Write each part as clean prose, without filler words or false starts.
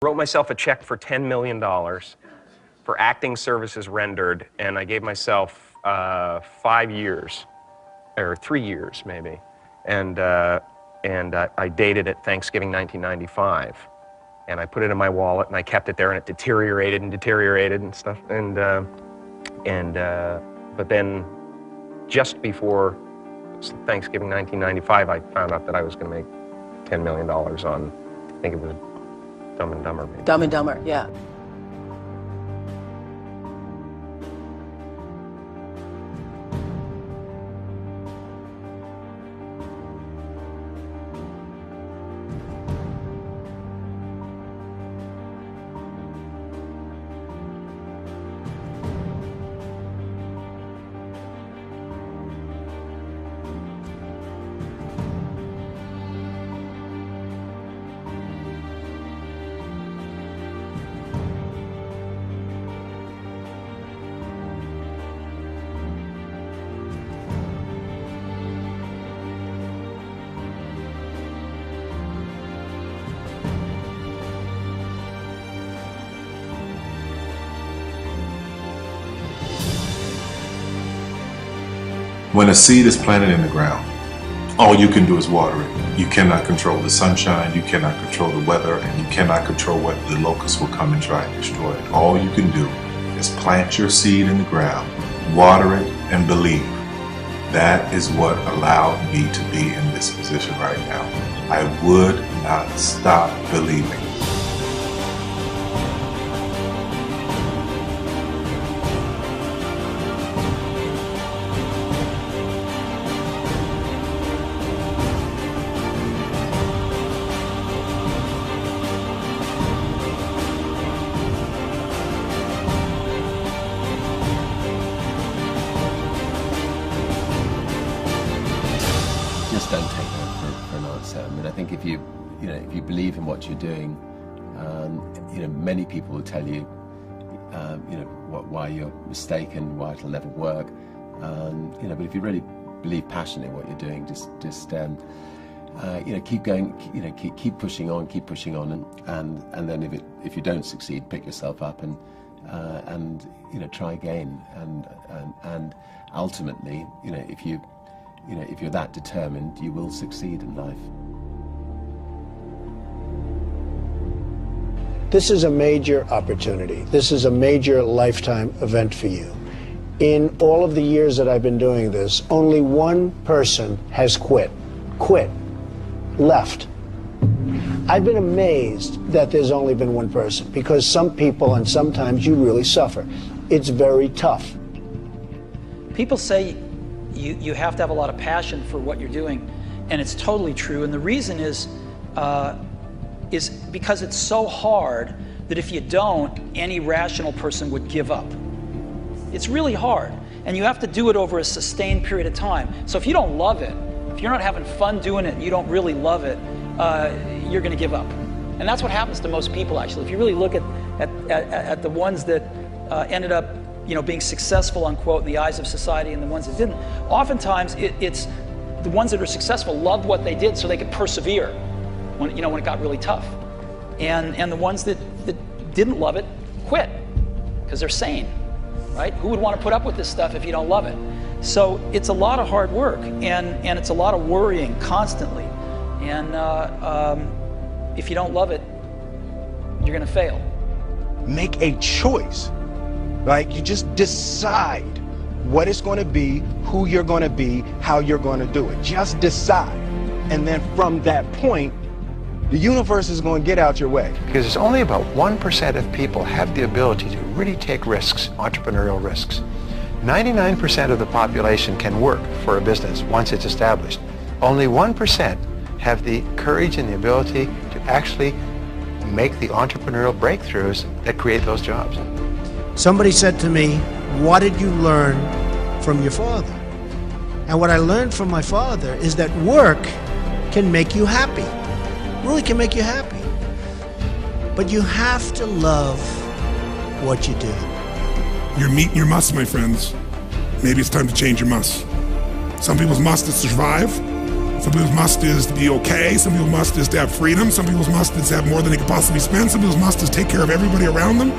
Wrote myself a check for $10 million for acting services rendered, and I gave myself 5 years, or 3 years maybe, and I dated it Thanksgiving 1995, and I put it in my wallet and I kept it there, and it deteriorated and stuff, but then just before Thanksgiving 1995, I found out that I was going to make $10 million on, I think it was Dumb and Dumber, maybe. Dumb and Dumber, yeah. When a seed is planted in the ground, all you can do is water it. You cannot control the sunshine, you cannot control the weather, and you cannot control whether the locusts will come and try and destroy it. All you can do is plant your seed in the ground, water it, and believe. That is what allowed me to be in this position right now. I would not stop believing. Just don't take that for an answer. I mean, I think if you believe in what you're doing, many people will tell you, why you're mistaken, why it'll never work. But if you really believe passionately in what you're doing, just keep going, keep pushing on, and then if you don't succeed, pick yourself up and try again, and ultimately, if you're that determined, you will succeed in life. This is a major opportunity. This is a major lifetime event for you. In all of the years that I've been doing this, only one person has quit, left. I've been amazed that there's only been one person, because some people, and sometimes you really suffer. It's very tough. People say you have to have a lot of passion for what you're doing, and it's totally true. And the reason is because it's so hard that if you don't, any rational person would give up. It's really hard, and you have to do it over a sustained period of time. So if you don't love it, if you're not having fun doing it and you don't really love it, you're going to give up. And that's what happens to most people, actually. If you really look at the ones that ended up being successful, unquote, in the eyes of society, and the ones that didn't, oftentimes it's the ones that are successful loved what they did so they could persevere when it got really tough. And the ones that didn't love it quit because they're sane, right? Who would want to put up with this stuff if you don't love it? So it's a lot of hard work, and it's a lot of worrying constantly. And if you don't love it, you're going to fail. Make a choice. Like, you just decide what it's going to be, who you're going to be, how you're going to do it. Just decide. And then from that point, the universe is going to get out your way. Because it's only about 1% of people have the ability to really take risks, entrepreneurial risks. 99% of the population can work for a business once it's established. Only 1% have the courage and the ability to actually make the entrepreneurial breakthroughs that create those jobs. Somebody said to me, what did you learn from your father? And what I learned from my father is that work can make you happy. Really can make you happy. But you have to love what you do. You're meeting your must, my friends. Maybe it's time to change your must. Some people's must is to survive. Some people's must is to be okay. Some people's must is to have freedom. Some people's must is to have more than they could possibly spend. Some people's must is take care of everybody around them.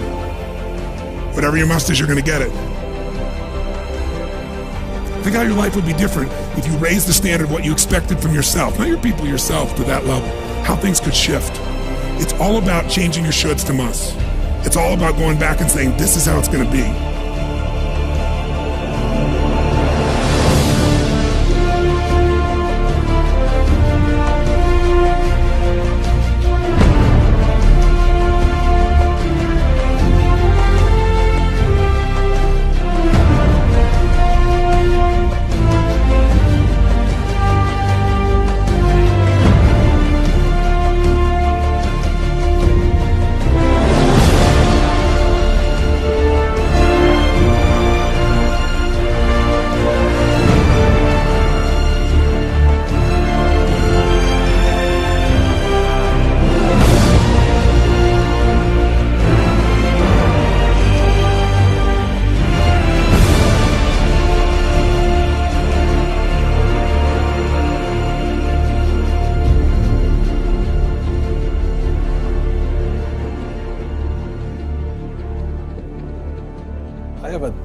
Whatever your must is, you're going to get it. Think how your life would be different if you raised the standard of what you expected from yourself, not your people, yourself, to that level. How things could shift. It's all about changing your shoulds to musts. It's all about going back and saying, this is how it's going to be.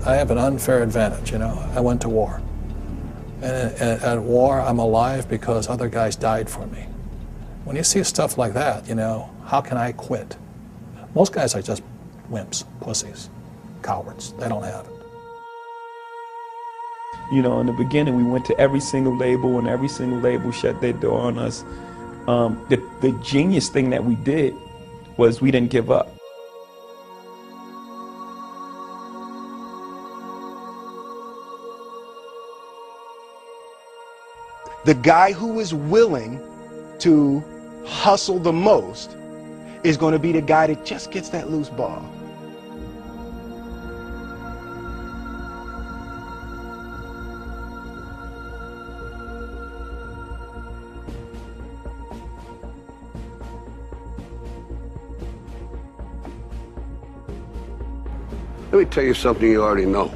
I have an unfair advantage, you know. I went to war. And at war, I'm alive because other guys died for me. When you see stuff like that, you know, how can I quit? Most guys are just wimps, pussies, cowards. They don't have it. You know, in the beginning, we went to every single label, and every single label shut their door on us. The genius thing that we did was we didn't give up. The guy who is willing to hustle the most is going to be the guy that just gets that loose ball. Let me tell you something you already know.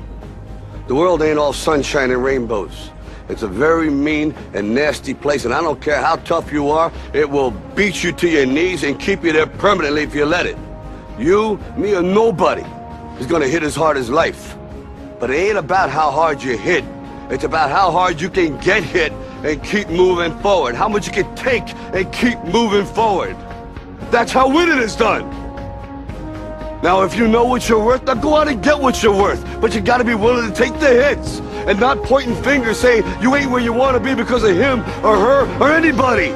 The world ain't all sunshine and rainbows. It's a very mean and nasty place, and I don't care how tough you are, it will beat you to your knees and keep you there permanently if you let it. You, me, or nobody is gonna hit as hard as life. But it ain't about how hard you hit. It's about how hard you can get hit and keep moving forward. How much you can take and keep moving forward. That's how winning is done. Now, if you know what you're worth, now go out and get what you're worth. But you gotta be willing to take the hits and not pointing fingers saying you ain't where you want to be because of him or her or anybody.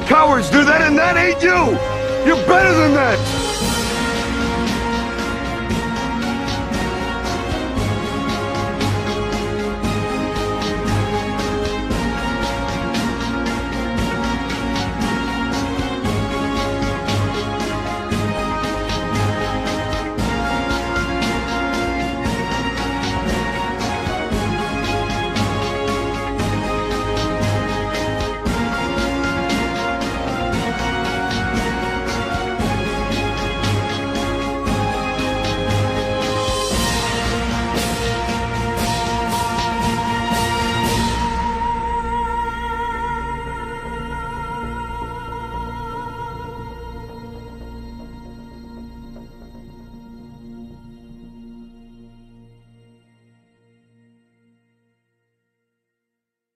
Cowards do that, and that ain't you. You're better than that.